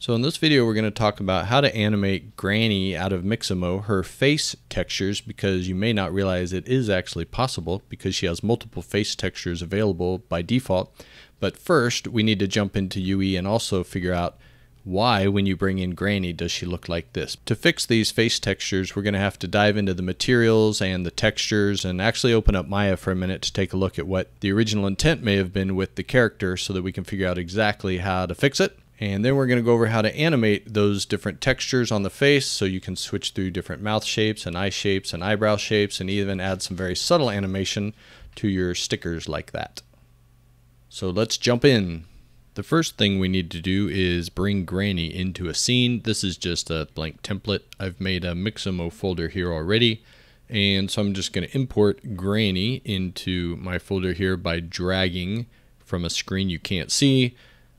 So in this video we're going to talk about how to animate Granny out of Mixamo, her face textures, because you may not realize it is actually possible because she has multiple face textures available by default. But first we need to jump into UE and also figure out why when you bring in Granny does she look like this. To fix these face textures we're going to have to dive into the materials and the textures and actually open up Maya for a minute to take a look at what the original intent may have been with the character so that we can figure out exactly how to fix it. And then we're going to go over how to animate those different textures on the face so you can switch through different mouth shapes and eye shapes and eyebrow shapes and even add some very subtle animation to your stickers like that. So let's jump in. The first thing we need to do is bring Granny into a scene. This is just a blank template. I've made a Mixamo folder here already. And so I'm just going to import Granny into my folder here by dragging from a screen you can't see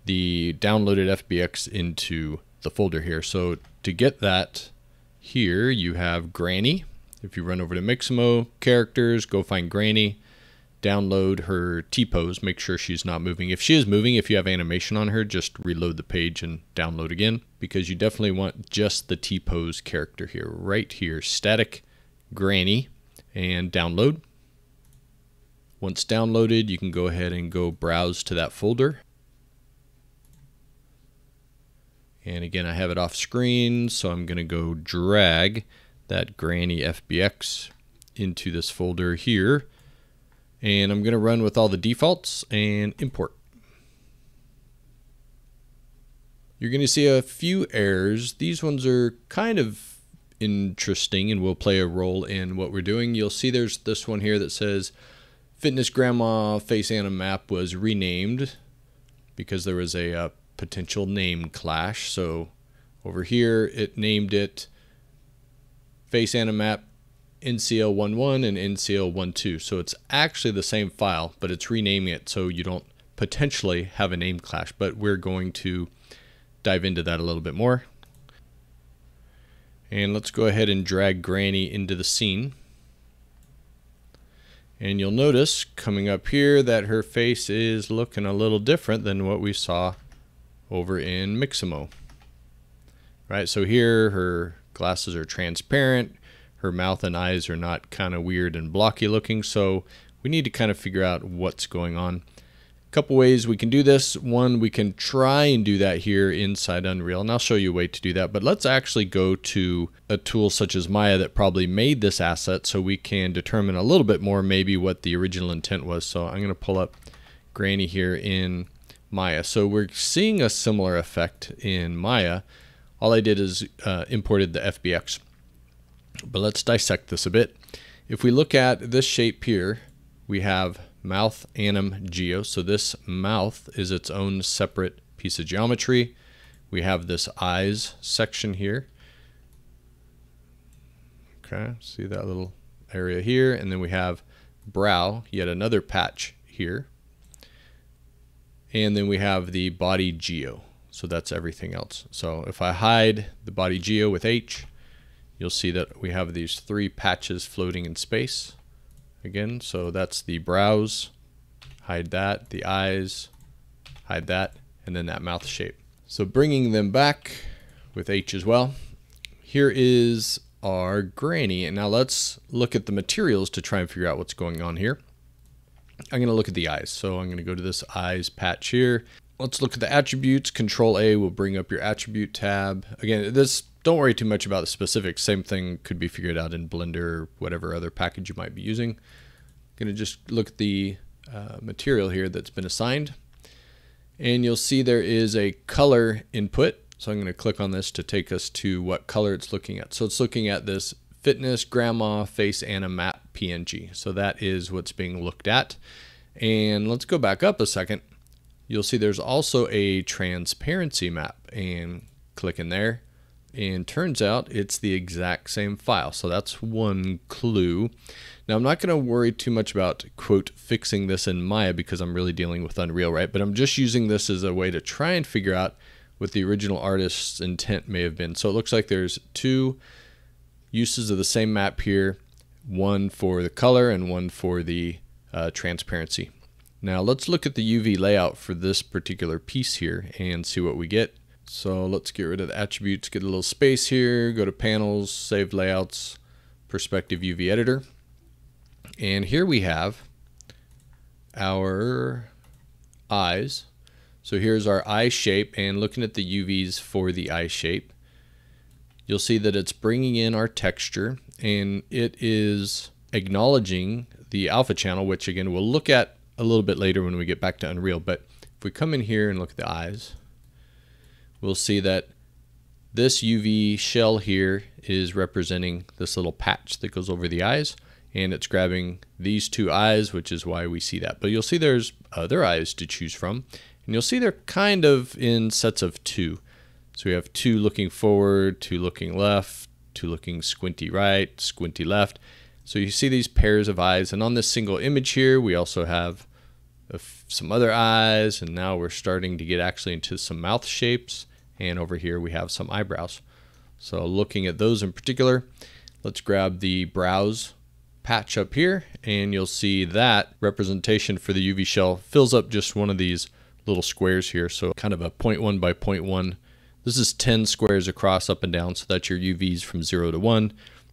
the downloaded FBX into the folder here. So to get that here, you have Granny. If you run over to Mixamo, characters, go find Granny, download her T-pose, make sure she's not moving. If she is moving, if you have animation on her, just reload the page and download again, because you definitely want just the T-pose character here, right here, static Granny, and download. Once downloaded, you can go ahead and go browse to that folder. And again, I have it off screen, so I'm going to go drag that Granny FBX into this folder here. And I'm going to run with all the defaults and import. You're going to see a few errors. These ones are kind of interesting and will play a role in what we're doing. You'll see there's this one here that says Fitness Grandma Face Anim Map was renamed because there was a potential name clash. So over here it named it Face Anim Map NCL11 and NCL12. So it's actually the same file, but it's renaming it so you don't potentially have a name clash. But we're going to dive into that a little bit more. And let's go ahead and drag Granny into the scene. And you'll notice coming up here that her face is looking a little different than what we saw over in Mixamo. Right, so here her glasses are transparent, her mouth and eyes are not kind of weird and blocky looking, so we need to kind of figure out what's going on. A couple ways we can do this. One, we can try and do that here inside Unreal, and I'll show you a way to do that, but let's actually go to a tool such as Maya that probably made this asset so we can determine a little bit more maybe what the original intent was. So I'm going to pull up Granny here in Maya. So we're seeing a similar effect in Maya. All I did is imported the FBX. But let's dissect this a bit. If we look at this shape here, we have mouth anim geo. So this mouth is its own separate piece of geometry. We have this eyes section here. Okay, see that little area here. And then we have brow, yet another patch here. And then we have the body geo. So that's everything else. So if I hide the body geo with H, you'll see that we have these three patches floating in space. Again, so that's the brows, hide that, the eyes, hide that, and then that mouth shape. So bringing them back with H as well. Here is our Granny. And now let's look at the materials to try and figure out what's going on here. I'm going to look at the eyes. So I'm going to go to this eyes patch here. Let's look at the attributes. Control A will bring up your attribute tab. Again, don't worry too much about the specifics. Same thing could be figured out in Blender or whatever other package you might be using. I'm going to just look at the material here that's been assigned. And you'll see there is a color input. So I'm going to click on this to take us to what color it's looking at. So it's looking at this Fitness Grandma Face Anim Map PNG. So that is what's being looked at. And let's go back up a second. You'll see there's also a transparency map, and click in there. And turns out it's the exact same file. So that's one clue. Now I'm not going to worry too much about, quote, fixing this in Maya because I'm really dealing with Unreal, right? But I'm just using this as a way to try and figure out what the original artist's intent may have been. So it looks like there's two uses of the same map here, one for the color and one for the transparency. Now let's look at the UV layout for this particular piece here and see what we get. So let's get rid of the attributes, get a little space here, go to panels, save layouts, perspective UV editor. And here we have our eyes. So here's our eye shape, and looking at the UVs for the eye shape, you'll see that it's bringing in our texture, and it is acknowledging the alpha channel, which again we'll look at a little bit later when we get back to Unreal. But if we come in here and look at the eyes, we'll see that this UV shell here is representing this little patch that goes over the eyes, and it's grabbing these two eyes, which is why we see that. But you'll see there's other eyes to choose from, and you'll see they're kind of in sets of two. So we have two looking forward, two looking left, two looking squinty right, squinty left. So you see these pairs of eyes, and on this single image here, we also have some other eyes, and now we're starting to get actually into some mouth shapes, and over here we have some eyebrows. So looking at those in particular, let's grab the brows patch up here, and you'll see that representation for the UV shell fills up just one of these little squares here. So kind of a 0.1 by 0.1. This is 10 squares across up and down, so that's your UVs from 0 to 1,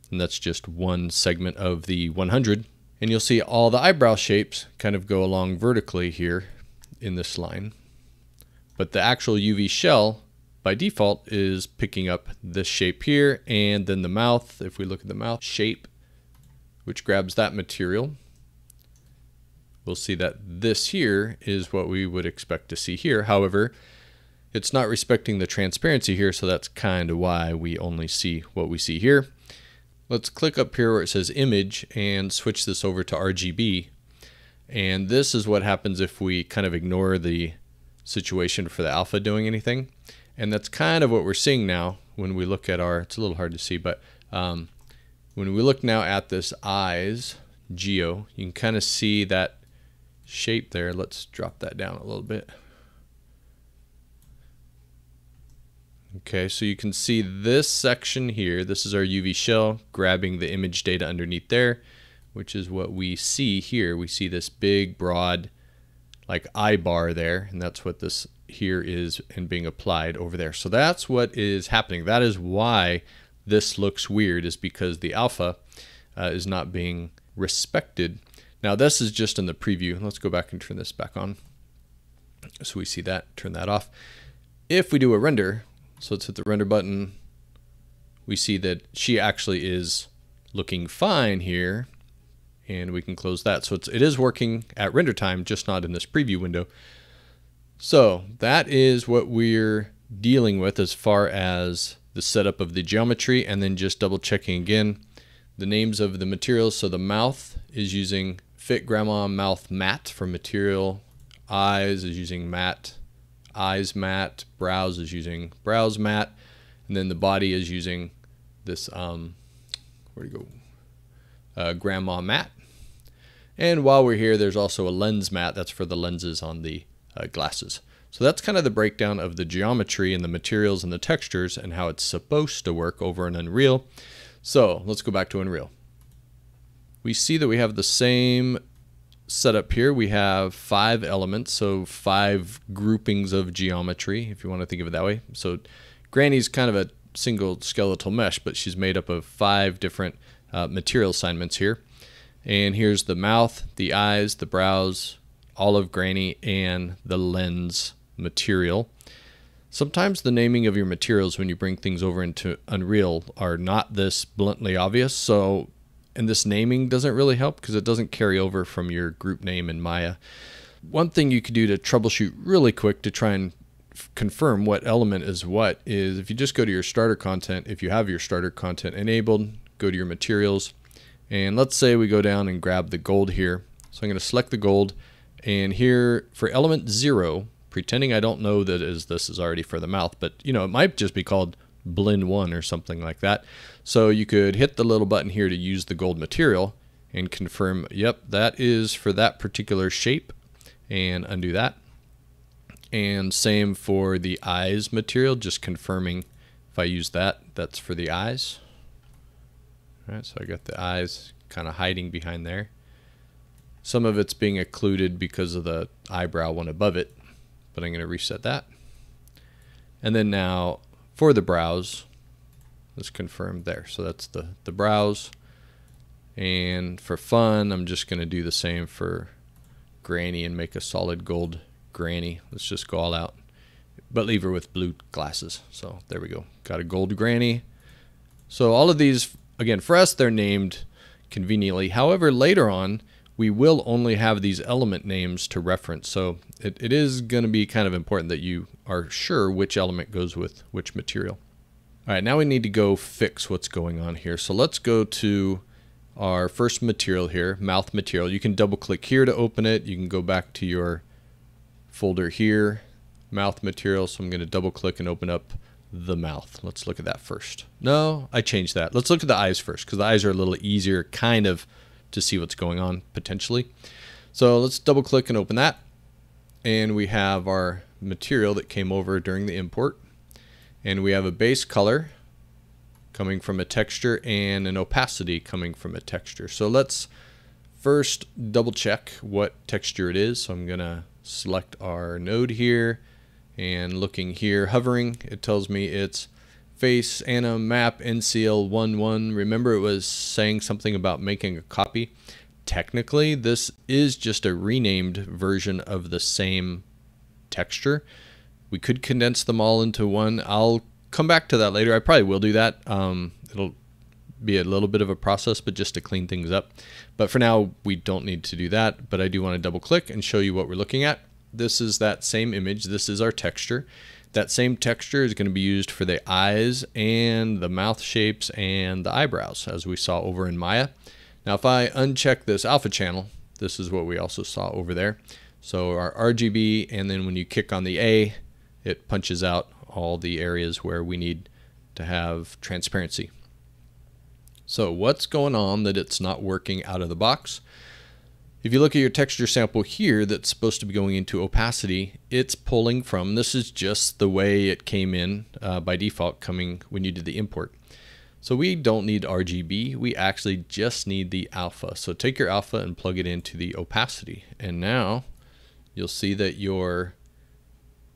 and that's just one segment of the 100. And you'll see all the eyebrow shapes kind of go along vertically here in this line. But the actual UV shell by default is picking up this shape here, and then the mouth, if we look at the mouth shape, which grabs that material, we'll see that this here is what we would expect to see here. However, it's not respecting the transparency here, so that's kind of why we only see what we see here. Let's click up here where it says image and switch this over to RGB. And this is what happens if we kind of ignore the situation for the alpha doing anything. And that's kind of what we're seeing now when we look at our, it's a little hard to see, but when we look now at this eyes geo, you can kind of see that shape there. Let's drop that down a little bit. Okay, so you can see this section here. This is our UV shell grabbing the image data underneath there, which is what we see here. We see this big, broad, like eye bar there, and that's what this here is and being applied over there. So that's what is happening. That is why this looks weird, is because the alpha is not being respected. Now this is just in the preview. Let's go back and turn this back on. So we see that, turn that off. If we do a render, so let's hit the render button, we see that she actually is looking fine here, and we can close that. So it is working at render time, just not in this preview window. So that is what we're dealing with as far as the setup of the geometry, and then just double checking again the names of the materials. So the mouth is using Fit Grandma Mouth Matte for material. Eyes is using matte, eyes matte. Brows is using brows matte. And then the body is using this, where'd it go? Grandma matte. And while we're here, there's also a lens matte. That's for the lenses on the glasses. So that's kind of the breakdown of the geometry and the materials and the textures and how it's supposed to work over in Unreal. So let's go back to Unreal. We see that we have the same setup here. We have 5 elements, so 5 groupings of geometry, if you want to think of it that way. So Granny's kind of a single skeletal mesh, but she's made up of 5 different material assignments here. And here's the mouth, the eyes, the brows, all of Granny, and the lens material. Sometimes the naming of your materials when you bring things over into Unreal are not this bluntly obvious, and this naming doesn't really help because it doesn't carry over from your group name in Maya. One thing you could do to troubleshoot really quick to try and confirm what element is what is if you just go to your starter content, if you have your starter content enabled, go to your materials, and let's say we go down and grab the gold here. So I'm going to select the gold, and here for element 0, pretending I don't know that this is already for the mouth, but you know, it might just be called blend 1 or something like that. So you could hit the little button here to use the gold material and confirm, yep, that is for that particular shape, and undo that. And same for the eyes material, just confirming if I use that, that's for the eyes. All right, so I got the eyes kind of hiding behind there. Some of it's being occluded because of the eyebrow one above it, but I'm going to reset that. And then now for the brows, let's confirm there. So that's the brows. And for fun, I'm just going to do the same for Granny and make a solid gold Granny. Let's just go all out, but leave her with blue glasses. So there we go. Got a gold Granny. So all of these, again, for us, they're named conveniently. However, later on, we will only have these element names to reference. So it is going to be kind of important that you are sure which element goes with which material. All right, now we need to go fix what's going on here. So let's go to our first material here, mouth material. You can double click here to open it. You can go back to your folder here, mouth material. So I'm going to double click and open up the mouth. Let's look at that first. No, I changed that. Let's look at the eyes first, because the eyes are a little easier kind of to see what's going on potentially. So let's double click and open that. And we have our material that came over during the import. And we have a base color coming from a texture and an opacity coming from a texture. So let's first double check what texture it is. So I'm gonna select our node here, and looking here, hovering, it tells me it's face anim map NCL11. Remember, it was saying something about making a copy. Technically, this is just a renamed version of the same texture. We could condense them all into one. I'll come back to that later. I probably will do that. It'll be a little bit of a process, but just to clean things up. But for now, we don't need to do that. But I do want to double click and show you what we're looking at. This is that same image. This is our texture. That same texture is going to be used for the eyes and the mouth shapes and the eyebrows, as we saw over in Maya. Now, if I uncheck this alpha channel, this is what we also saw over there. So our RGB, and then when you kick on the A, it punches out all the areas where we need to have transparency. So what's going on that it's not working out of the box? If you look at your texture sample here that's supposed to be going into opacity, it's pulling from, this is just the way it came in by default coming when you did the import. So we don't need RGB, we actually just need the alpha. So take your alpha and plug it into the opacity. And now you'll see that your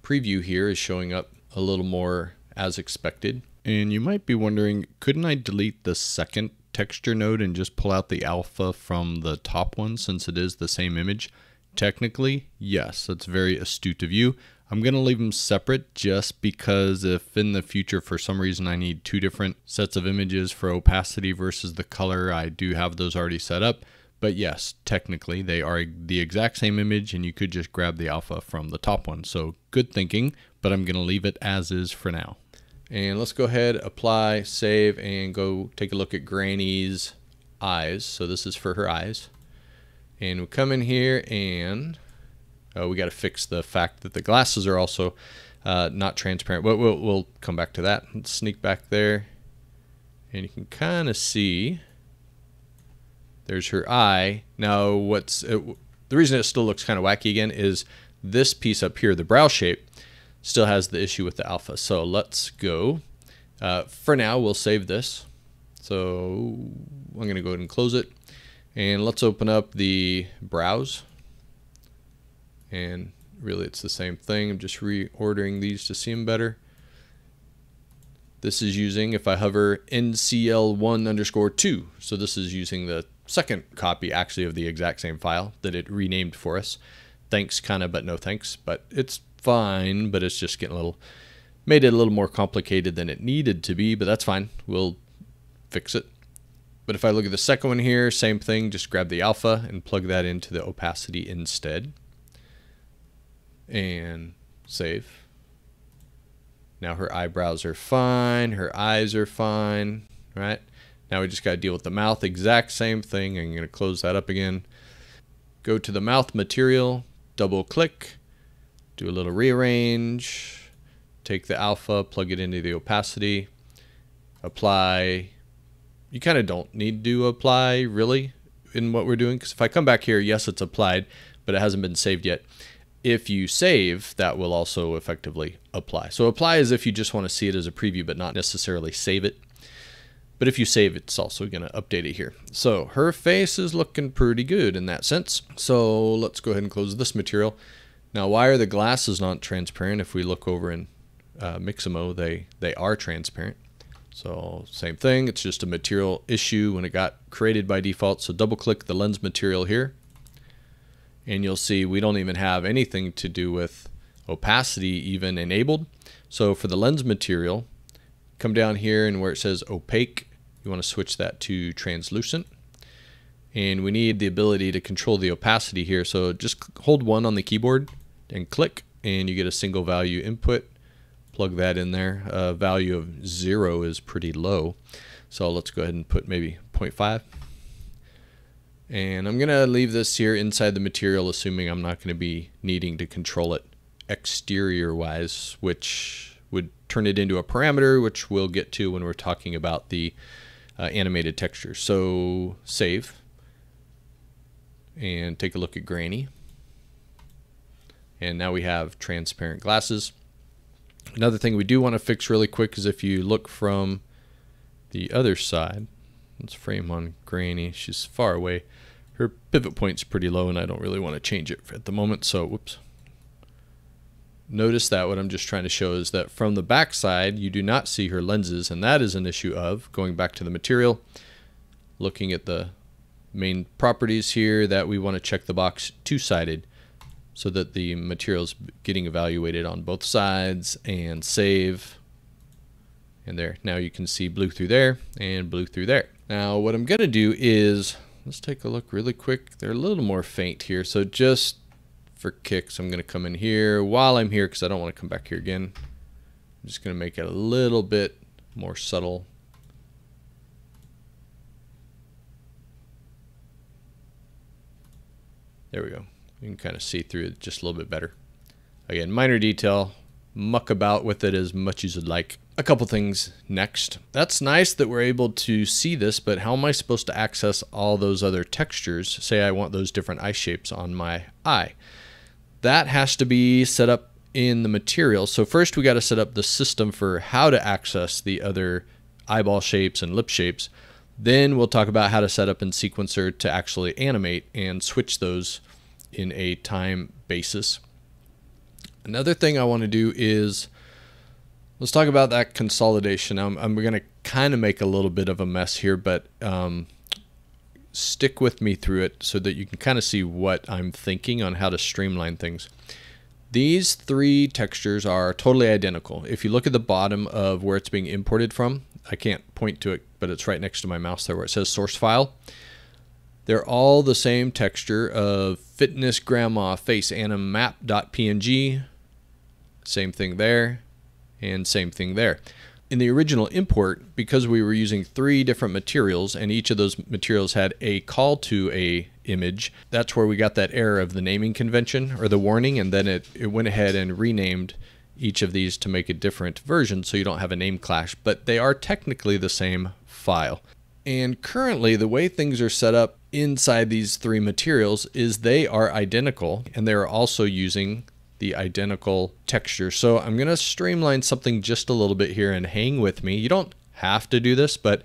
preview here is showing up a little more as expected. And you might be wondering, couldn't I delete the second texture node and just pull out the alpha from the top one since it is the same image? Technically, yes, that's very astute of you. I'm going to leave them separate just because if in the future for some reason I need two different sets of images for opacity versus the color, I do have those already set up. But yes, technically they are the exact same image and you could just grab the alpha from the top one. So good thinking, but I'm going to leave it as is for now. And let's go ahead, apply, save, and go take a look at Granny's eyes. So this is for her eyes. And we come in here and we got to fix the fact that the glasses are also not transparent. But we'll come back to that. Let's sneak back there. And you can kind of see there's her eye. Now the reason it still looks kind of wacky again is this piece up here, the brow shape, still has the issue with the alpha. So let's go. For now, we'll save this. So I'm going to go ahead and close it. And let's open up the brows. And really it's the same thing. I'm just reordering these to see them better. This is using, if I hover, NCL1_2. So this is using the second copy actually of the exact same file that it renamed for us. Thanks kind of, but no thanks. But it's fine, but it's just getting made it a little more complicated than it needed to be, but that's fine. We'll fix it. But if I look at the second one here, same thing, just grab the alpha and plug that into the opacity instead. And save. Now her eyebrows are fine, her eyes are fine, right? Now we just got to deal with the mouth, exact same thing. I'm going to close that up again. Go to the mouth material, double click, do a little rearrange, take the alpha, plug it into the opacity, apply. You kind of don't need to apply really in what we're doing, because if I come back here, yes, it's applied, but it hasn't been saved yet. If you save, that will also effectively apply. So apply as if you just want to see it as a preview, but not necessarily save it. But if you save, it's also going to update it here. So her face is looking pretty good in that sense. So let's go ahead and close this material. Now, why are the glasses not transparent if we look over in Mixamo, they are transparent. So same thing, it's just a material issue when it got created by default. So double click the lens material here, and you'll see we don't even have anything to do with opacity even enabled. So for the lens material, come down here and where it says opaque, you want to switch that to translucent. And we need the ability to control the opacity here. So just hold 1 on the keyboard and click, and you get a single value input. Plug that in there. Value of 0 is pretty low. So let's go ahead and put maybe 0.5. And I'm going to leave this here inside the material, assuming I'm not going to be needing to control it exterior wise, which would turn it into a parameter, which we'll get to when we're talking about the animated textures. So save and take a look at Granny. And now we have transparent glasses. Another thing we do want to fix really quick is if you look from the other side, let's frame on Granny. She's far away. Her pivot point's pretty low, and I don't really want to change it at the moment. So, whoops. Notice that what I'm just trying to show is that from the back side, you do not see her lenses, and that is an issue of going back to the material, looking at the main properties here, that we want to check the box two-sided, so that the material's getting evaluated on both sides, and save. And there, now you can see blue through there and blue through there. Now what I'm gonna do is, let's take a look really quick. They're a little more faint here, so just for kicks, I'm gonna come in here while I'm here because I don't want to come back here again. I'm just gonna make it a little bit more subtle. There we go. You can kind of see through it just a little bit better. Again, minor detail, muck about with it as much as you'd like. A couple things next. That's nice that we're able to see this, but how am I supposed to access all those other textures? Say I want those different eye shapes on my eye. That has to be set up in the material. So first we got to set up the system for how to access the other eyeball shapes and lip shapes. Then we'll talk about how to set up in Sequencer to actually animate and switch those in a time basis. Another thing I want to do is, let's talk about that consolidation. I'm going to kind of make a little bit of a mess here, but stick with me through it so that you can kind of see what I'm thinking on how to streamline things. These three textures are totally identical. If you look at the bottom of where it's being imported from, I can't point to it, but it's right next to my mouse there where it says source file. They're all the same texture of fitness grandma face anim map.png. Same thing there, and same thing there. In the original import, because we were using 3 different materials and each of those materials had a call to a image, that's where we got that error of the naming convention or the warning, and then it went ahead and renamed each of these to make a different version so you don't have a name clash, but they are technically the same file. And currently the way things are set up inside these 3 materials is they are identical, and they're also using the identical texture. So I'm going to streamline something just a little bit here, and hang with me. You don't have to do this, but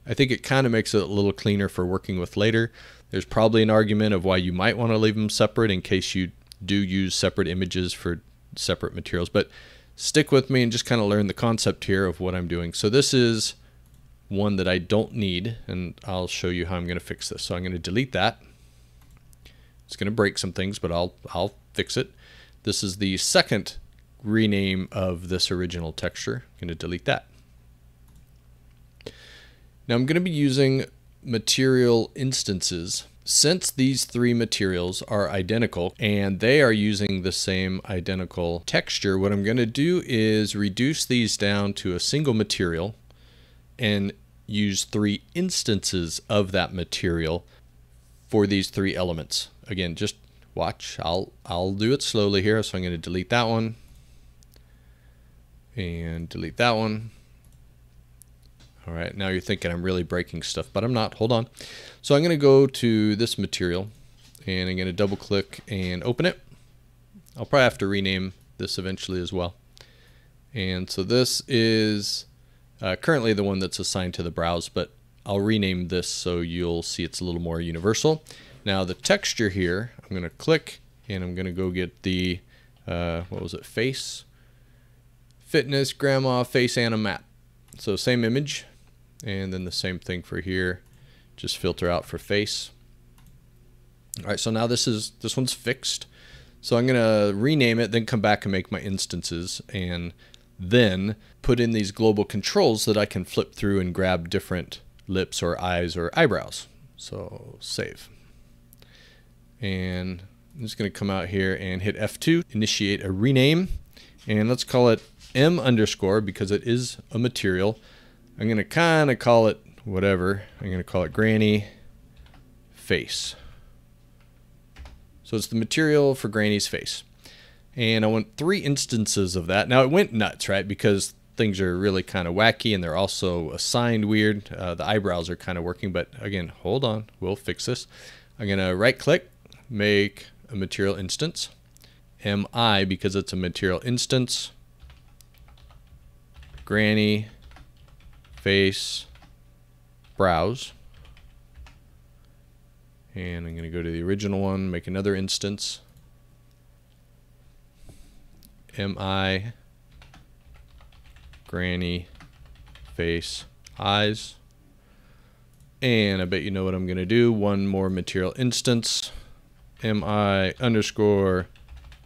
I think it kind of makes it a little cleaner for working with later. There's probably an argument of why you might want to leave them separate in case you do use separate images for separate materials, but stick with me and just kind of learn the concept here of what I'm doing. So this is one that I don't need, and I'll show you how I'm going to fix this. So I'm going to delete that. It's going to break some things, but I'll fix it. This is the second rename of this original texture. I'm going to delete that. Now I'm going to be using material instances. Since these 3 materials are identical and they are using the same identical texture, what I'm going to do is reduce these down to a single material and use 3 instances of that material for these 3 elements. Again, just watch. I'll do it slowly here. So I'm going to delete that one and delete that one. All right, now you're thinking I'm really breaking stuff, but I'm not. Hold on. So I'm going to go to this material, and I'm going to double click and open it. I'll probably have to rename this eventually as well. And so this is currently the one that's assigned to the browse, but I'll rename this so you'll see it's a little more universal. Now the texture here, I'm going to click, and I'm going to go get the, what was it, face fitness, grandma, face, and a map. So same image, and then the same thing for here. Just filter out for face. All right, so now this one's fixed. So I'm gonna rename it, then come back and make my instances, and then put in these global controls that I can flip through and grab different lips or eyes or eyebrows. So save. And I'm just gonna come out here and hit F2, initiate a rename, and let's call it M underscore because it is a material. I'm gonna kind of call it whatever. I'm gonna call it Granny Face. So it's the material for Granny's face. And I want 3 instances of that. Now it went nuts, right? Because things are really kind of wacky and they're also assigned weird. The eyebrows are kind of working, but again, hold on, we'll fix this. I'm gonna right click, make a material instance. MI because it's a material instance. Granny Face Brows. And I'm going to go to the original one, make another instance. MI Granny Face Eyes. And I bet you know what I'm going to do. One more material instance. MI underscore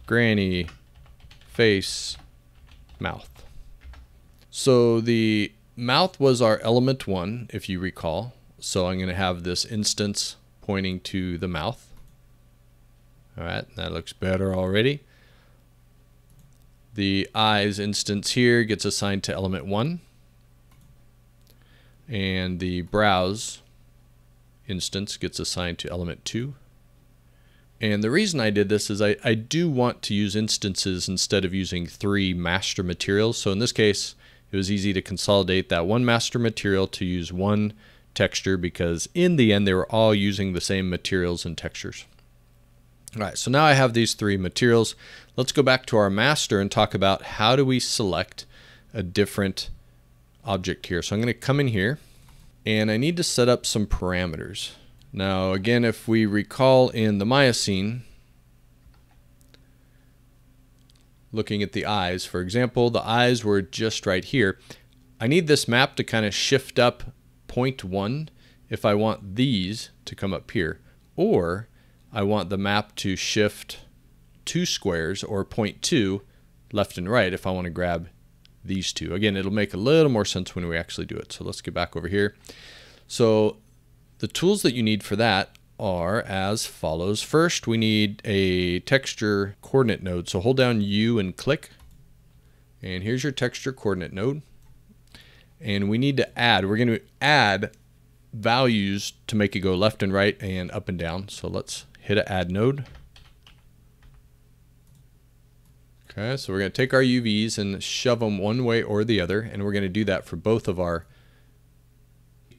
Granny Face Mouth. So the mouth was our element 1, if you recall. So I'm going to have this instance pointing to the mouth. All right, that looks better already. The eyes instance here gets assigned to element 1. And the brows instance gets assigned to element 2. And the reason I did this is I do want to use instances instead of using 3 master materials. So in this case, it was easy to consolidate that one master material to use one texture because in the end they were all using the same materials and textures. All right, so now I have these 3 materials. Let's go back to our master and talk about how do we select a different object here. So I'm going to come in here and I need to set up some parameters. Now again, if we recall in the Maya scene, looking at the eyes, for example, the eyes were just right here. I need this map to kind of shift up 0.1 if I want these to come up here, or I want the map to shift 2 squares or 0.2 left and right if I want to grab these 2. Again, it'll make a little more sense when we actually do it. So let's get back over here. So the tools that you need for that are as follows. First, we need a texture coordinate node. So hold down U and click. And here's your texture coordinate node. And we need to add, we're going to add values to make it go left and right and up and down. So let's hit an add node. Okay, so we're going to take our UVs and shove them one way or the other. And we're going to do that for both of our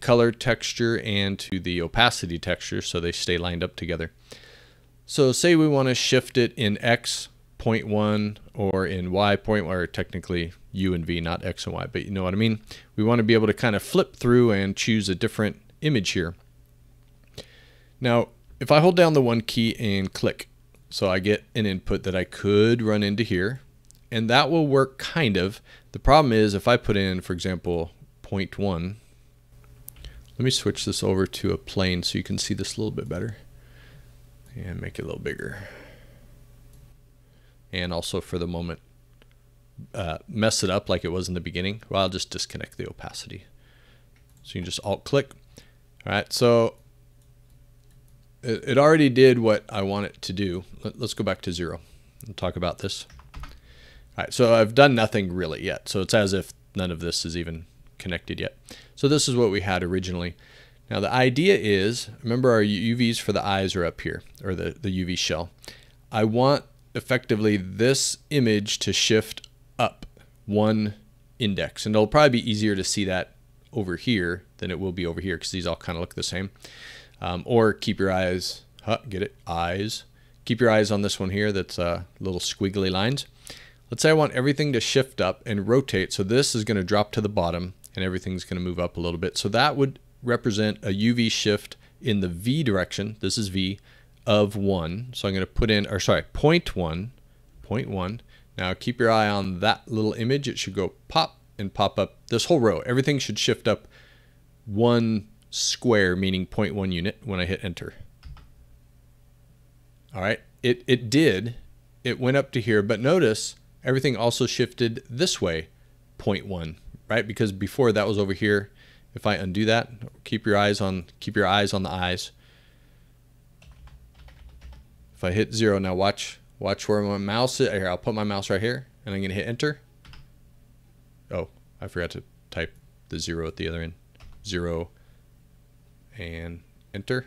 color texture and to the opacity texture so they stay lined up together. So say we want to shift it in X 0.1 or in Y 0.1, or technically U and V, not X and Y, but you know what I mean. We want to be able to kind of flip through and choose a different image here. Now, if I hold down the 1 key and click, so I get an input that I could run into here, and that will work kind of. The problem is if I put in, for example, 0.1, let me switch this over to a plane so you can see this a little bit better and make it a little bigger. And also for the moment, mess it up like it was in the beginning. Well, I'll just disconnect the opacity. So you can just alt click. All right, so it already did what I want it to do. Let's go back to 0 and talk about this. All right, so I've done nothing really yet. So it's as if none of this is even connected yet. So this is what we had originally. Now the idea is, remember our UVs for the eyes are up here, or the UV shell. I want effectively this image to shift up 1 index, and it'll probably be easier to see that over here than it will be over here because these all kind of look the same. Or keep your eyes, get it, eyes. Keep your eyes on this one here that's little squiggly lines. Let's say I want everything to shift up and rotate, so this is going to drop to the bottom and everything's going to move up a little bit. So that would represent a UV shift in the V direction. This is V of 1. So I'm going to put in, or sorry, 0.1, Now keep your eye on that little image. It should go pop and pop up this whole row. Everything should shift up 1 square, meaning 0.1 unit when I hit enter. All right, it did. It went up to here, but notice everything also shifted this way, 0.1, right? Because before that was over here. If I undo that, keep your eyes on the eyes. If I hit 0, now watch where my mouse is. Here, I'll put my mouse right here, and I'm gonna hit enter. Oh, I forgot to type the 0 at the other end. 0 and enter.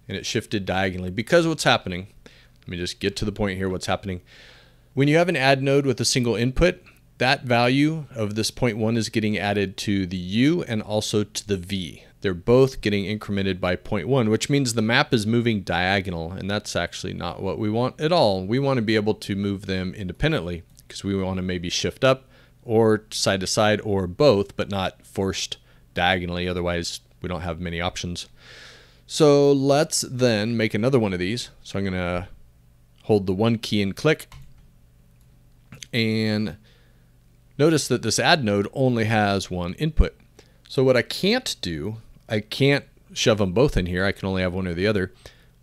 And it shifted diagonally because what's happening, let me just get to the point here, what's happening. When you have an add node with a single input, that value of this 0.1 is getting added to the U and also to the V. They're both getting incremented by 0.1, which means the map is moving diagonal, and that's actually not what we want at all. We want to be able to move them independently because we want to maybe shift up or side to side or both, but not forced diagonally. Otherwise, we don't have many options. So let's then make another one of these. So I'm going to hold the 1 key and click. And notice that this add node only has 1 input. So what I can't do, I can't shove them both in here. I can only have one or the other.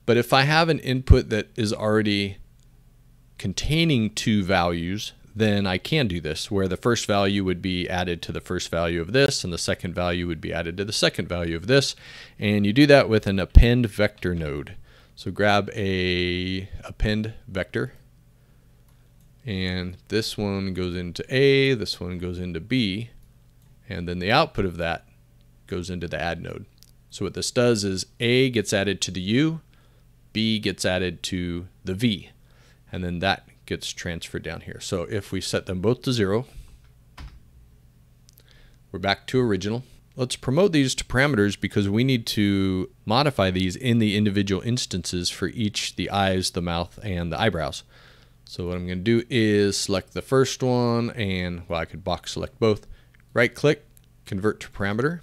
But if I have an input that is already containing 2 values, then I can do this, where the first value would be added to the first value of this, and the second value would be added to the second value of this. And you do that with an append vector node. So grab a append vector, and this one goes into A, this one goes into B, and then the output of that goes into the add node. So what this does is A gets added to the U, B gets added to the V, and then that gets transferred down here. So if we set them both to 0, we're back to original. Let's promote these to parameters because we need to modify these in the individual instances for each, the eyes, the mouth, and the eyebrows. So what I'm going to do is select the first one, and well, I could box select both. Right click, convert to parameter.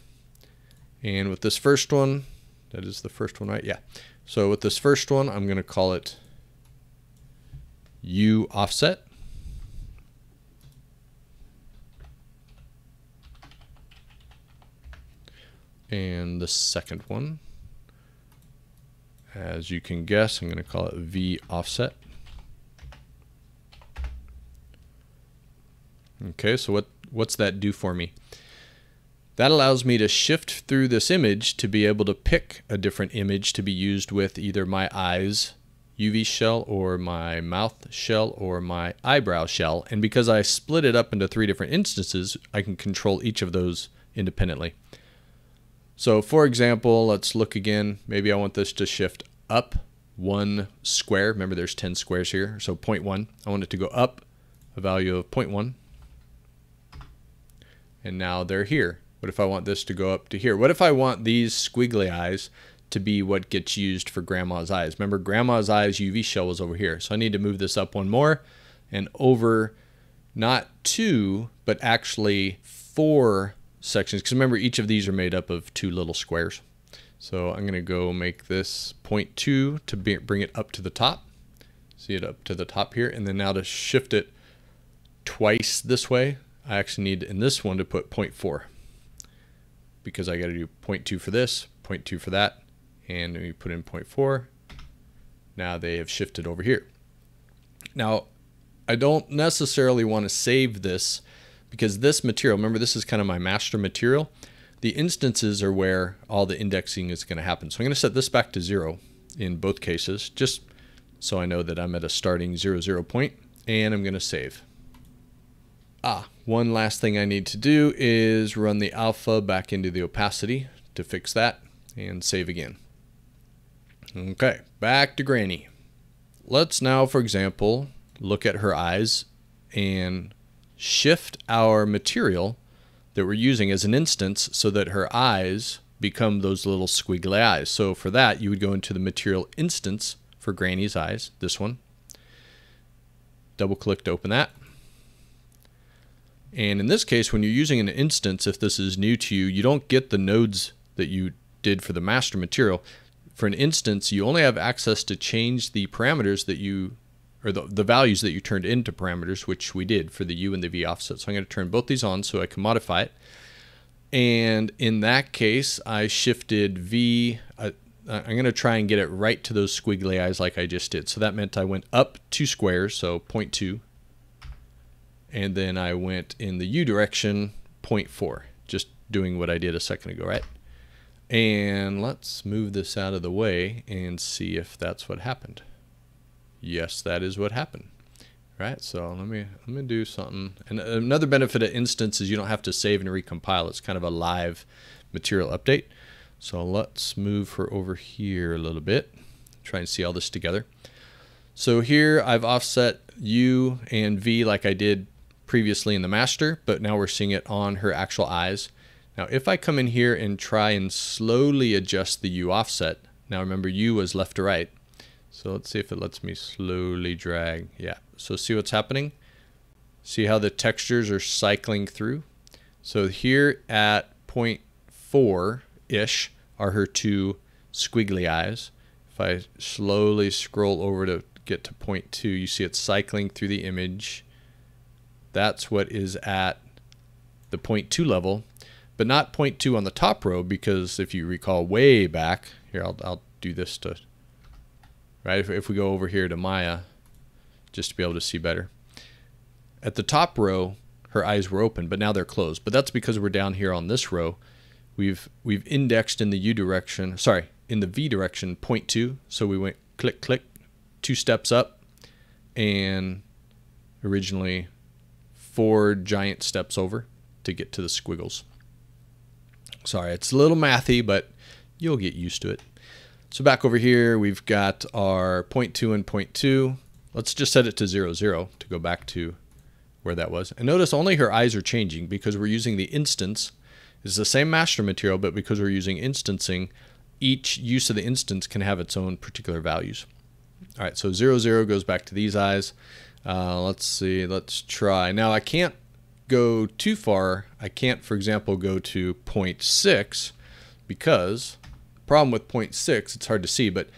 And with this first one, that is the first one, right? Yeah. So with this first one, I'm going to call it U offset. And the second one, as you can guess, I'm going to call it V offset. Okay, so what's that do for me? That allows me to shift through this image to be able to pick a different image to be used with either my eyes UV shell or my mouth shell or my eyebrow shell. And because I split it up into 3 different instances, I can control each of those independently. So for example, let's look again. Maybe I want this to shift up 1 square. Remember there's 10 squares here. So 0.1. I want it to go up a value of 0.1. And now they're here. What if I want this to go up to here? What if I want these squiggly eyes to be what gets used for grandma's eyes? Remember, grandma's eyes UV shell was over here. So I need to move this up 1 more and over not 2, but actually 4 sections. Because remember, each of these are made up of 2 little squares. So I'm going to go make this 0.2 to bring it up to the top. See it up to the top here. And then now to shift it twice this way, I actually need in this one to put 0.4. Because I got to do 0.2 for this, 0.2 for that, and we put in 0.4. Now they have shifted over here. Now, I don't necessarily want to save this because this material, remember this is kind of my master material. The instances are where all the indexing is going to happen. So I'm going to set this back to 0 in both cases, just so I know that I'm at a starting 0 point, and I'm going to save. One last thing I need to do is run the alpha back into the opacity to fix that and save again. Okay, back to Granny. Let's now, for example, look at her eyes and shift our material that we're using as an instance so that her eyes become those little squiggly eyes. So for that, you would go into the material instance for Granny's eyes, this one. Double click to open that. And in this case, when you're using an instance, if this is new to you, you don't get the nodes that you did for the master material. For an instance, you only have access to change the parameters that you or the values that you turned into parameters, which we did for the U and the V offset. So I'm going to turn both these on so I can modify it. And in that case, I shifted V. I'm going to try and get it right to those squiggly eyes like I just did. So that meant I went up 2 squares, so 0.2. And then I went in the U direction, 0.4, just doing what I did a second ago, right? And let's move this out of the way and see if that's what happened. Yes, that is what happened. Right, so let me do something. And another benefit of Instance is you don't have to save and recompile. It's kind of a live material update. So let's move her over here a little bit. Try and see all this together. So here I've offset U and V like I did previously in the master, but now we're seeing it on her actual eyes. Now if I come in here and try and slowly adjust the U offset, now remember U was left to right. So let's see if it lets me slowly drag. Yeah, so see what's happening? See how the textures are cycling through? So here at 0.4-ish are her 2 squiggly eyes. If I slowly scroll over to get to 0.2, you see it cycling through the image. That's what is at the 0.2 level, but not 0.2 on the top row, because if you recall way back, here I'll do this to... Right, if we go over here to Maya, just to be able to see better. At the top row, her eyes were open, but now they're closed. But that's because we're down here on this row. We've indexed in the U direction, sorry, in the V direction, 0.2. So we went click, click, 2 steps up, and originally 4 giant steps over to get to the squiggles. Sorry, it's a little mathy, but you'll get used to it. So back over here, we've got our 0.2 and 0.2. Let's just set it to 0, 0 to go back to where that was. And notice only her eyes are changing because we're using the instance. It's the same master material, but because we're using instancing, each use of the instance can have its own particular values. All right, so 0, 0 goes back to these eyes. Let's see, let's try. Now I can't go too far. I can't, for example, go to 0.6 because... problem with 0.6, it's hard to see, but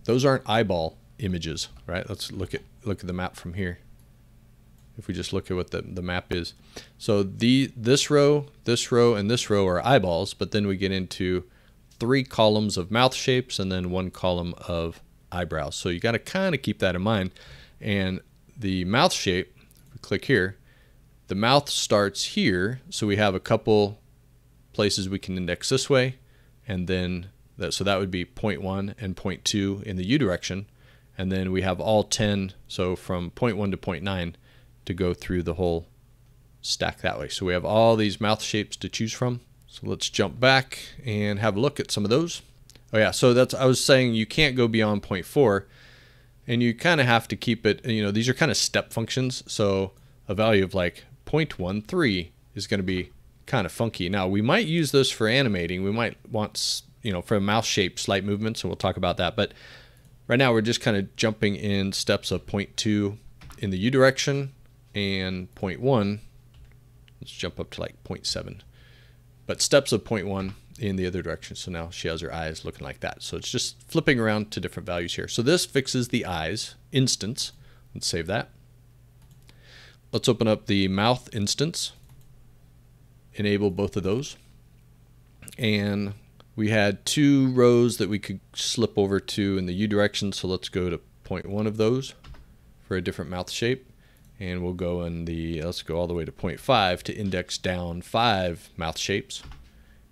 those aren't eyeball images, right? Let's look at the map from here. If we just look at what the map is. So this row, and this row are eyeballs, but then we get into 3 columns of mouth shapes and then 1 column of eyebrows. So you got to kind of keep that in mind. And the mouth shape, if we click here, the mouth starts here, so we have a couple places we can index this way. And then, so that would be 0.1 and 0.2 in the U direction. And then we have all 10, so from 0.1 to 0.9 to go through the whole stack that way. So we have all these mouth shapes to choose from. So let's jump back and have a look at some of those. Oh yeah, so I was saying you can't go beyond 0.4, and you kind of have to keep it, these are kind of step functions. So a value of like 0.13 is going to be kind of funky. Now we might use this for animating. We might want, for a mouse shape, slight movement, so we'll talk about that. But right now we're just kind of jumping in steps of 0.2 in the U direction and 0.1. Let's jump up to like 0.7. But steps of 0.1 in the other direction. So now she has her eyes looking like that. So it's just flipping around to different values here. So this fixes the eyes instance. Let's save that. Let's open up the mouth instance. Enable both of those, and we had 2 rows that we could slip over to in the U direction, so let's go to 0.1 of those for a different mouth shape, and we'll go in let's go all the way to 0.5 to index down 5 mouth shapes,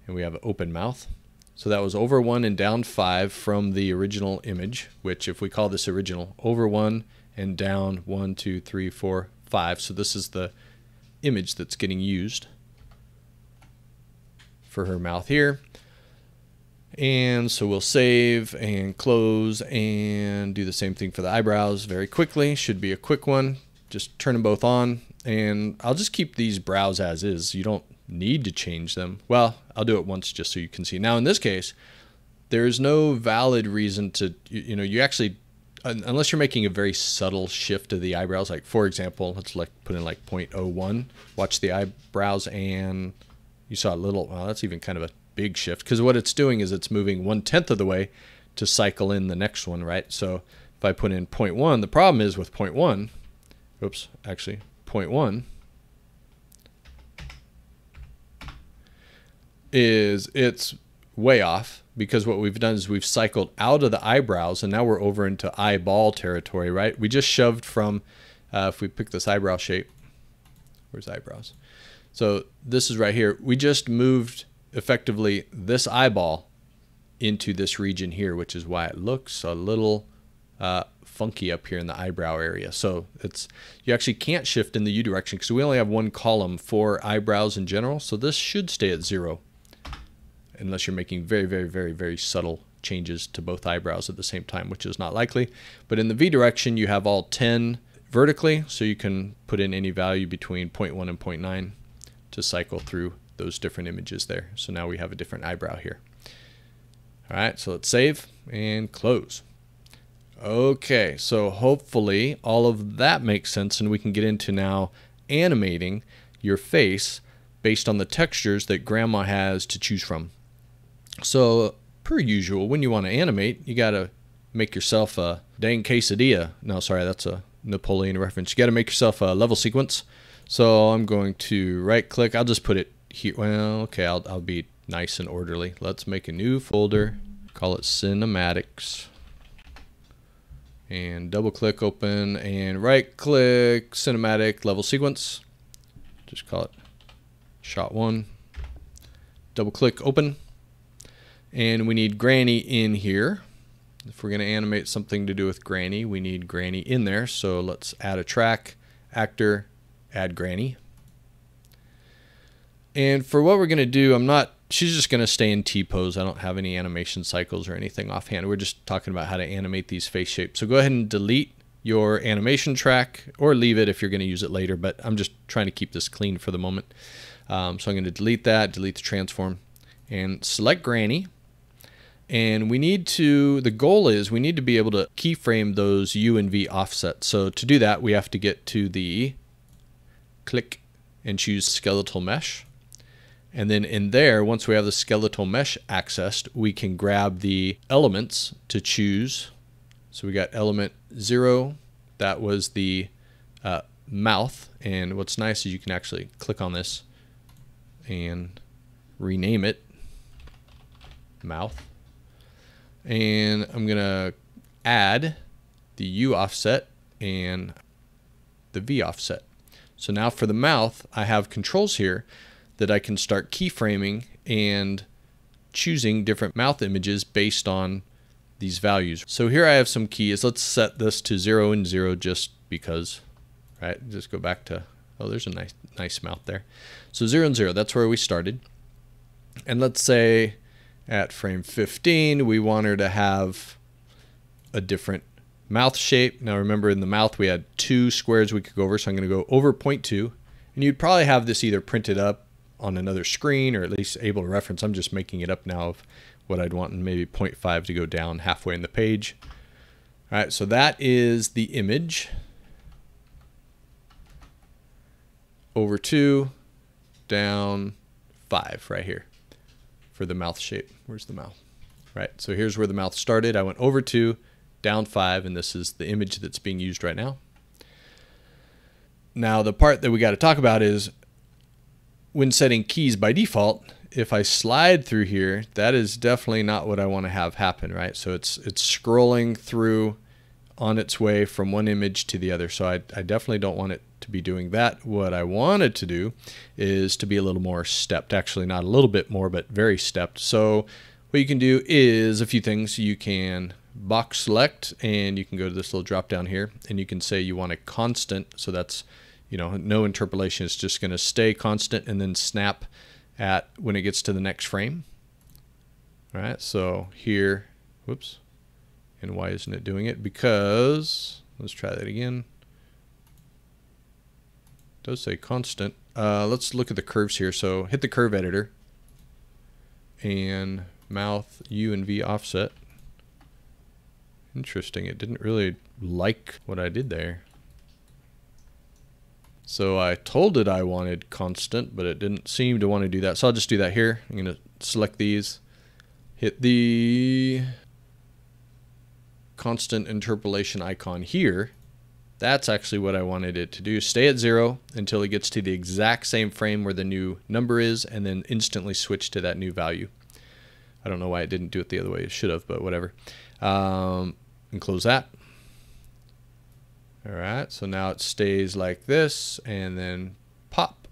and we have an open mouth. So that was over 1 and down 5 from the original image, which if we call this original, over 1 and down 1, 2, 3, 4, 5, so this is the image that's getting used for her mouth here. And so we'll save and close and do the same thing for the eyebrows very quickly. Should be a quick one. Just turn them both on, and I'll just keep these brows as is. You don't need to change them. Well, I'll do it once just so you can see. Now in this case, there's no valid reason to, you actually, unless you're making a very subtle shift of the eyebrows, like for example, let's put in like 0.01, watch the eyebrows, and you saw a little, well, that's even kind of a big shift, because what it's doing is it's moving 1/10 of the way to cycle in the next one, right? So if I put in 0.1, the problem is with 0.1, oops, actually 0.1 is it's way off, because what we've done is we've cycled out of the eyebrows and now we're over into eyeball territory, right? We just shoved from, if we pick this eyebrow shape, where's eyebrows? So this is right here. We just moved effectively this eyeball into this region here, which is why it looks a little funky up here in the eyebrow area. So it's, you actually can't shift in the U direction because we only have one column for eyebrows in general. So this should stay at 0 unless you're making very, very, very, very subtle changes to both eyebrows at the same time, which is not likely. But in the V direction, you have all 10 vertically, so you can put in any value between 0.1 and 0.9 to cycle through those different images there. So now we have a different eyebrow here. All right, so let's save and close. Okay, so hopefully all of that makes sense, and we can get into now animating your face based on the textures that Grandma has to choose from. So per usual, when you want to animate, you got to make yourself a dang quesadilla. No, sorry, that's a Napoleon reference. You got to make yourself a level sequence. So I'm going to right click. I'll just put it here. Well, okay, I'll be nice and orderly. Let's make a new folder, call it cinematics, and double click open and right click cinematic level sequence. Just call it shot 1. Double click open. And we need Granny in here. If we're going to animate something to do with Granny, we need Granny in there. So let's add a track, actor, add Granny. And for what we're going to do, she's just going to stay in T-pose. I don't have any animation cycles or anything offhand. We're just talking about how to animate these face shapes. So go ahead and delete your animation track, or leave it if you're going to use it later, but I'm just trying to keep this clean for the moment. So I'm going to delete that, delete the transform, and select Granny. And we need to, the goal is we need to be able to keyframe those U and V offsets. So to do that, we have to get to the click and choose skeletal mesh. And then in there, once we have the skeletal mesh accessed, we can grab the elements to choose. So we got element 0, that was the mouth. And what's nice is you can actually click on this and rename it mouth. And I'm going to add the U offset and the V offset. So now for the mouth, I have controls here that I can start keyframing and choosing different mouth images based on these values. So here I have some keys. Let's set this to 0 and 0 just because, right? Just go back to, oh, there's a nice mouth there. So 0 and 0, that's where we started. And let's say at frame 15, we want her to have a different mouth shape. Now remember, in the mouth we had 2 squares we could go over, so I'm going to go over 0.2. And you'd probably have this either printed up on another screen or at least able to reference. I'm just making it up now of what I'd want, and maybe 0.5 to go down halfway in the page. All right, so that is the image. Over 2, down 5 right here for the mouth shape. Where's the mouth? Right, so here's where the mouth started. I went over 2, down 5, and this is the image that's being used right now. Now the part that we got to talk about is when setting keys by default, if I slide through here, that is definitely not what I want to have happen, right? So it's scrolling through on its way from one image to the other. So I definitely don't want it to be doing that. What I want it to do is to be a little more stepped, actually not a little bit more, but very stepped. So what you can do is a few things. You can box select, and you can go to this little drop down here, and you can say you want a constant. So that's, you know, no interpolation. It's just going to stay constant and then snap at when it gets to the next frame. All right, so here, whoops. And why isn't it doing it? Because, let's try that again. It does say constant. Let's look at the curves here. So hit the curve editor and mouth U and V offset. Interesting, it didn't really like what I did there. So I told it I wanted constant, but it didn't seem to want to do that. So I'll just do that here. I'm going to select these, hit the constant interpolation icon here, that's actually what I wanted it to do. Stay at 0 until it gets to the exact same frame where the new number is, and then instantly switch to that new value. I don't know why it didn't do it the other way. It should have, but whatever. And close that. All right, so now it stays like this, and then pop,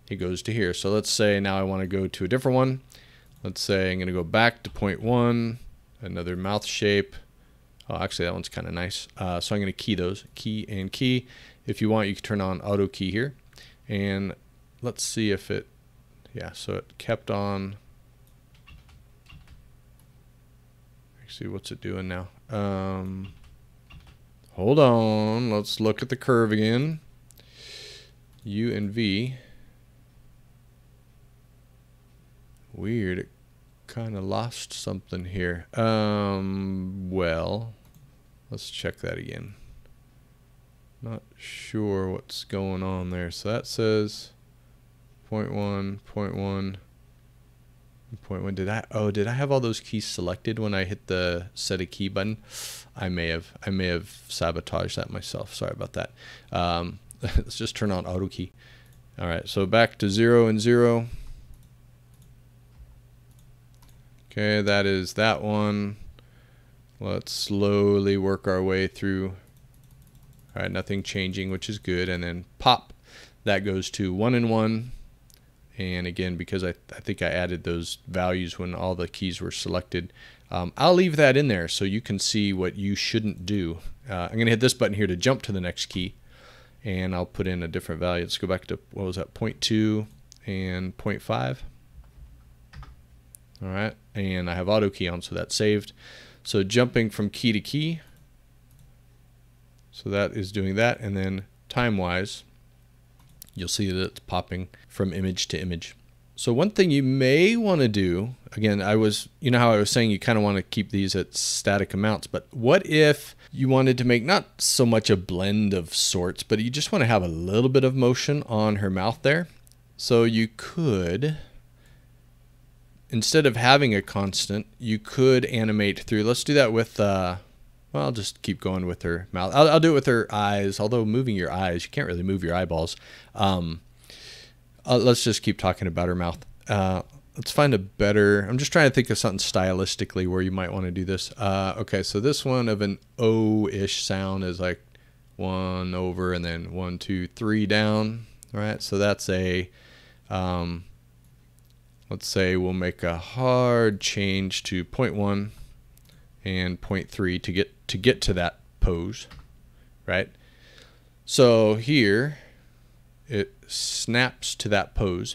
it goes to here. So let's say now I want to go to a different one. Let's say I'm going to go back to 0.1, another mouth shape. Oh, actually, that one's kind of nice. So I'm going to key those, key and key. If you want, you can turn on auto key here. And let's see if it, yeah, so it kept on. Actually, what's it doing now? Hold on, let's look at the curve again. U and V. Weird, it kind of lost something here. Well, let's check that again. Not sure what's going on there. So that says 0.1, 0.1, 0.1. Did I have all those keys selected when I hit the set a key button? I may have sabotaged that myself. Sorry about that. Let's just turn on auto key. All right, so back to 0 and 0. Okay, that is that one. Let's slowly work our way through. All right, nothing changing, which is good. And then pop, that goes to 1 and 1. And again, because I think I added those values when all the keys were selected, I'll leave that in there so you can see what you shouldn't do. I'm going to hit this button here to jump to the next key, and I'll put in a different value. Let's go back to, what was that, 0.2 and 0.5. All right, and I have auto key on, so that's saved. So jumping from key to key, so that is doing that, and then time-wise, you'll see that it's popping from image to image. So one thing you may want to do, again, you know how I was saying you kind of want to keep these at static amounts, but what if you wanted to make not so much a blend of sorts, but you just want to have a little bit of motion on her mouth there? So you could, instead of having a constant, you could animate through. Let's do that with, well, I'll just keep going with her mouth. I'll do it with her eyes, although moving your eyes, you can't really move your eyeballs. Let's just keep talking about her mouth. Let's find a better, I'm just trying to think of something stylistically where you might want to do this. Okay, so this one of an O-ish sound is like 1 over and then 1, 2, 3 down. All right, so that's a, let's say we'll make a hard change to 0.1 and 0.3 to get to that pose, right? So here it snaps to that pose,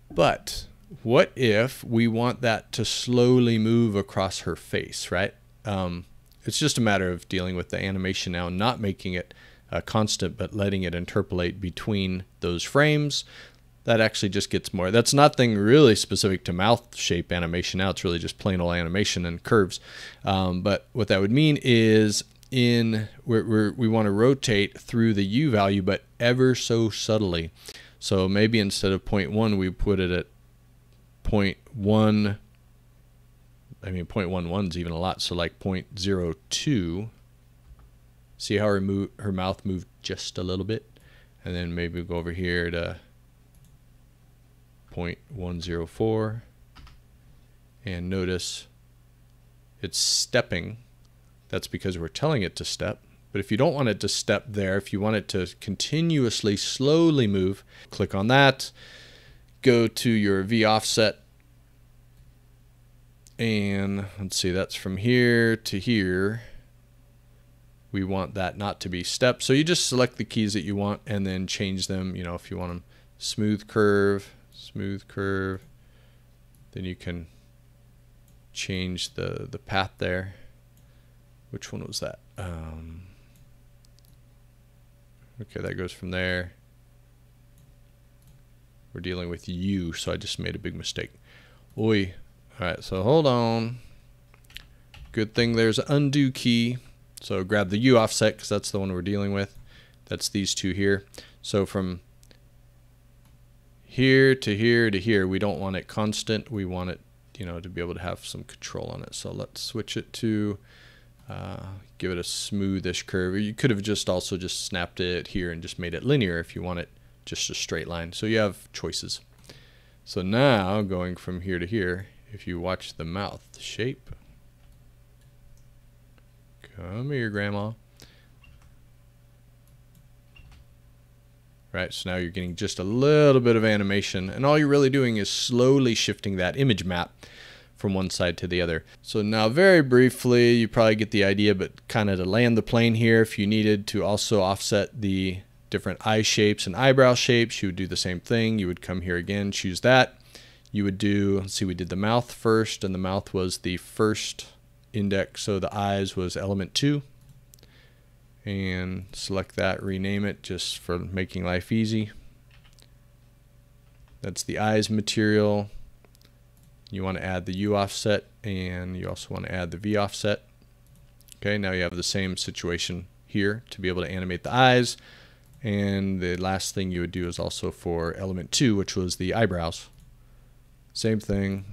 but what if we want that to slowly move across her face, right? It's just a matter of dealing with the animation now, not making it a constant, but letting it interpolate between those frames. That actually just gets more. That's nothing really specific to mouth shape animation now. It's really just plain old animation and curves. But what that would mean is we want to rotate through the U value, but ever so subtly. So maybe instead of 0.1, we put it at 0.1. I mean, 0.11 is even a lot. So like 0.02. See how her mouth moved just a little bit? And then maybe we'll go over here to 0.104, and notice it's stepping. That's because we're telling it to step. But if you don't want it to step there, if you want it to continuously slowly move, click on that, go to your V offset, and let's see, that's from here to here. We want that not to be step. So you just select the keys that you want and then change them. You know, if you want them smooth curve, then you can change the path there. Which one was that? Okay, that goes from there. We're dealing with U, so I just made a big mistake. Oi. All right, so hold on. Good thing there's an undo key. So grab the U offset because that's the one we're dealing with. That's these two here. So from here to here to here, we don't want it constant. We want it, you know, to be able to have some control on it. So let's switch it to give it a smoothish curve. You could have just also just snapped it here and just made it linear if you want it just a straight line. So you have choices. So now going from here to here, if you watch the mouth shape, come here, Grandma. Right, so now you're getting just a little bit of animation, and all you're really doing is slowly shifting that image map from one side to the other. So now very briefly, you probably get the idea, but kind of to land the plane here, if you needed to also offset the different eye shapes and eyebrow shapes, you would do the same thing. You would come here again, choose that. You would do, let's see, we did the mouth first, and the mouth was the first index, so the eyes was element 2. And select that, rename it just for making life easy. That's the eyes material. You want to add the U offset, and you also want to add the V offset. Okay, now you have the same situation here to be able to animate the eyes. And the last thing you would do is also for element 2, which was the eyebrows. Same thing.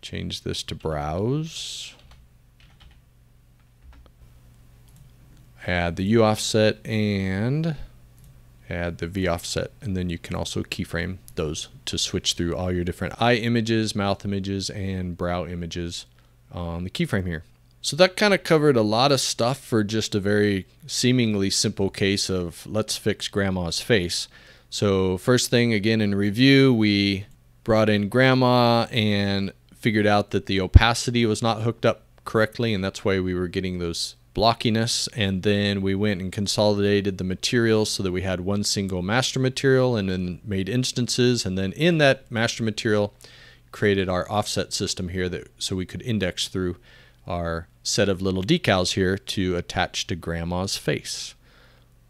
Change this to brows. Add the U offset and add the V offset, and then you can also keyframe those to switch through all your different eye images, mouth images, and brow images on the keyframe here. So that kind of covered a lot of stuff for just a very seemingly simple case of let's fix Grandma's face. So first thing, again in review, we brought in Grandma and figured out that the opacity was not hooked up correctly, and that's why we were getting those blockiness. And then we went and consolidated the materials so that we had one single master material, and then made instances, and then in that master material created our offset system here so we could index through our set of little decals here to attach to Grandma's face.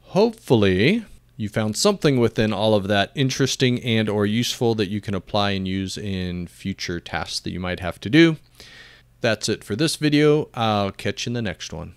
Hopefully you found something within all of that interesting and or useful that you can apply and use in future tasks that you might have to do. That's it for this video. I'll catch you in the next one.